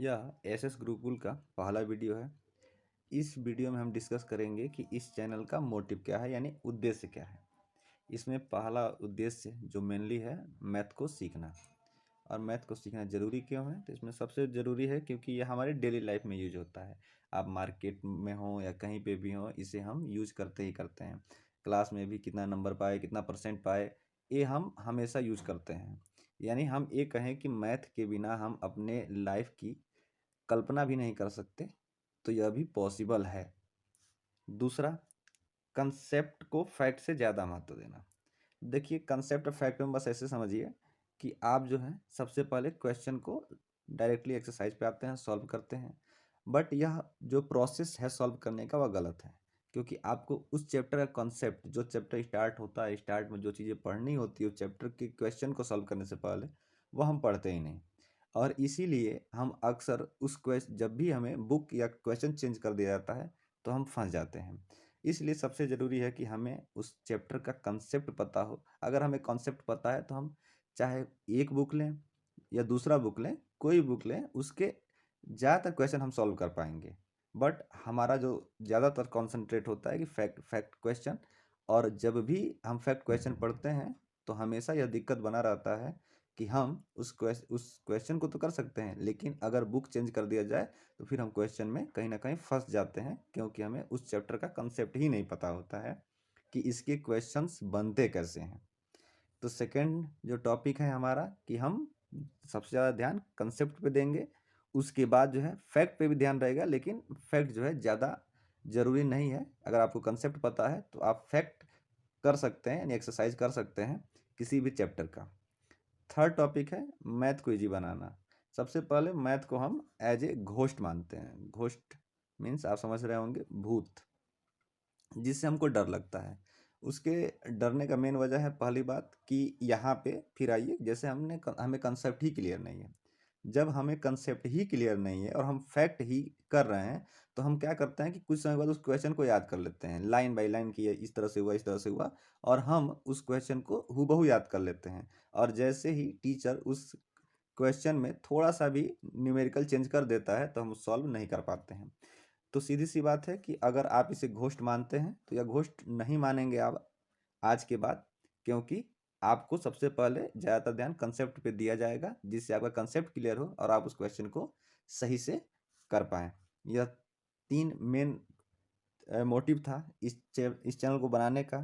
यह एसएस गुरुकुल का पहला वीडियो है। इस वीडियो में हम डिस्कस करेंगे कि इस चैनल का मोटिव क्या है, यानी उद्देश्य क्या है। इसमें पहला उद्देश्य जो मेनली है मैथ को सीखना। और मैथ को सीखना ज़रूरी क्यों है? तो इसमें सबसे ज़रूरी है क्योंकि यह हमारी डेली लाइफ में यूज होता है। आप मार्केट में हो या कहीं पे भी हो, इसे हम यूज करते ही करते हैं। क्लास में भी कितना नंबर पाए, कितना परसेंट पाए, ये हम हमेशा यूज करते हैं। यानी हम ये कहें कि मैथ के बिना हम अपने लाइफ की कल्पना भी नहीं कर सकते, तो यह भी पॉसिबल है। दूसरा, कंसेप्ट को फैक्ट से ज़्यादा महत्व देना। देखिए, कंसेप्ट और फैक्ट में बस ऐसे समझिए कि आप जो है सबसे पहले क्वेश्चन को डायरेक्टली एक्सरसाइज पे आते हैं, सॉल्व करते हैं। बट यह जो प्रोसेस है सॉल्व करने का, वह गलत है। क्योंकि आपको उस चैप्टर का कॉन्सेप्ट, जो चैप्टर स्टार्ट होता है, स्टार्ट में जो चीज़ें पढ़नी होती है उस चैप्टर के क्वेश्चन को सॉल्व करने से पहले, वह हम पढ़ते ही नहीं। और इसीलिए हम अक्सर उस क्वेश्चन, जब भी हमें बुक या क्वेश्चन चेंज कर दिया जाता है तो हम फंस जाते हैं। इसलिए सबसे ज़रूरी है कि हमें उस चैप्टर का कंसेप्ट पता हो। अगर हमें कॉन्सेप्ट पता है तो हम चाहे एक बुक लें या दूसरा बुक लें, कोई बुक लें, उसके ज़्यादातर क्वेश्चन हम सॉल्व कर पाएंगे। बट हमारा जो ज़्यादातर कॉन्सेंट्रेट होता है कि फैक्ट क्वेश्चन। और जब भी हम फैक्ट क्वेश्चन पढ़ते हैं तो हमेशा यह दिक्कत बना रहता है कि हम उस क्वेश्चन को तो कर सकते हैं, लेकिन अगर बुक चेंज कर दिया जाए तो फिर हम क्वेश्चन में कहीं ना कहीं फंस जाते हैं, क्योंकि हमें उस चैप्टर का कंसेप्ट ही नहीं पता होता है कि इसके क्वेश्चंस बनते कैसे हैं। तो सेकंड जो टॉपिक है हमारा, कि हम सबसे ज़्यादा ध्यान कंसेप्ट पे देंगे। उसके बाद जो है फैक्ट पे भी ध्यान रहेगा, लेकिन फैक्ट जो है ज़्यादा ज़रूरी नहीं है। अगर आपको कंसेप्ट पता है तो आप फैक्ट कर सकते हैं, यानी एक्सरसाइज कर सकते हैं किसी भी चैप्टर का। थर्ड टॉपिक है मैथ को इजी बनाना। सबसे पहले मैथ को हम एज ए घोस्ट मानते हैं। घोस्ट मीन्स आप समझ रहे होंगे, भूत, जिससे हमको डर लगता है। उसके डरने का मेन वजह है, पहली बात कि यहाँ पे फिर आइए, जैसे हमें कंसेप्ट ही क्लियर नहीं है। जब हमें कंसेप्ट ही क्लियर नहीं है और हम फैक्ट ही कर रहे हैं, तो हम क्या करते हैं कि कुछ समय बाद उस क्वेश्चन को याद कर लेते हैं, लाइन बाय लाइन कि ये इस तरह से हुआ, इस तरह से हुआ, और हम उस क्वेश्चन को हूबहू याद कर लेते हैं। और जैसे ही टीचर उस क्वेश्चन में थोड़ा सा भी न्यूमेरिकल चेंज कर देता है तो हम सॉल्व नहीं कर पाते हैं। तो सीधी सी बात है कि अगर आप इसे घोस्ट मानते हैं तो यह घोस्ट नहीं मानेंगे आप आज के बाद, क्योंकि आपको सबसे पहले ज़्यादातर ध्यान कंसेप्ट पे दिया जाएगा, जिससे आपका कंसेप्ट क्लियर हो और आप उस क्वेश्चन को सही से कर पाएँ। यह तीन मेन मोटिव था इस चैनल को बनाने का।